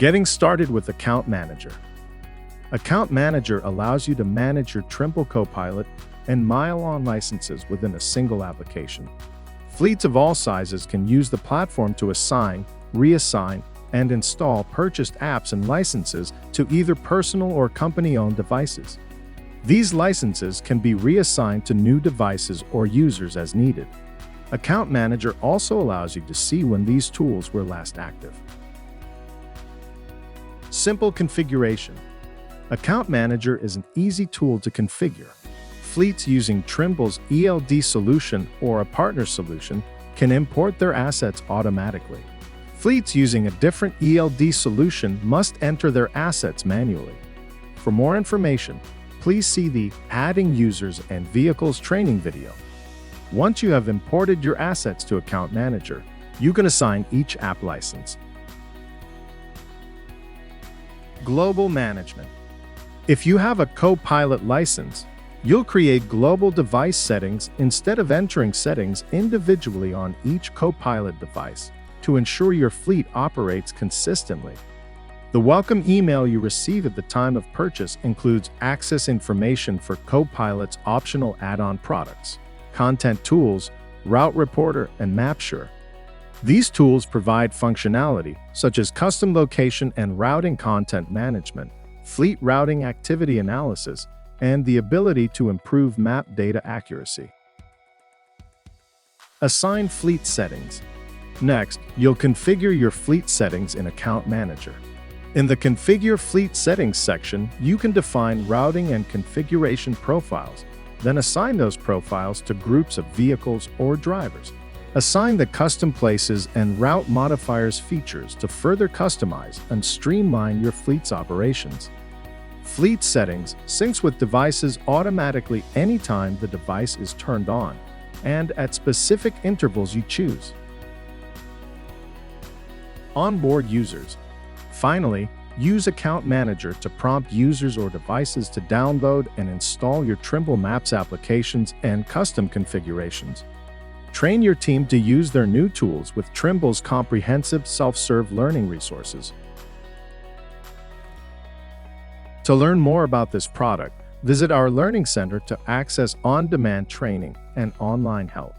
Getting started with Account Manager. Account Manager allows you to manage your Trimble Copilot and Mile-on licenses within a single application. Fleets of all sizes can use the platform to assign, reassign, and install purchased apps and licenses to either personal or company-owned devices. These licenses can be reassigned to new devices or users as needed. Account Manager also allows you to see when these tools were last active. Simple configuration. Account Manager is an easy tool to configure. Fleets using Trimble's ELD solution or a partner solution can import their assets automatically. Fleets using a different ELD solution must enter their assets manually. For more information, please see the Adding Users and Vehicles training video. Once you have imported your assets to Account Manager, you can assign each app license. Global Management. If you have a Copilot license, you'll create global device settings instead of entering settings individually on each Copilot device to ensure your fleet operates consistently. The welcome email you receive at the time of purchase includes access information for Copilot's optional add-on products, content tools, Route Reporter, and MapSure. These tools provide functionality such as custom location and routing content management, fleet routing activity analysis, and the ability to improve map data accuracy. Assign fleet settings. Next, you'll configure your fleet settings in Account Manager. In the Configure Fleet Settings section, you can define routing and configuration profiles, then assign those profiles to groups of vehicles or drivers. Assign the Custom Places and Route Modifiers features to further customize and streamline your fleet's operations. Fleet Settings syncs with devices automatically anytime the device is turned on and at specific intervals you choose. Onboard users. Finally, use Account Manager to prompt users or devices to download and install your Trimble Maps applications and custom configurations. Train your team to use their new tools with Trimble's comprehensive self-serve learning resources. To learn more about this product, visit our Learning Center to access on-demand training and online help.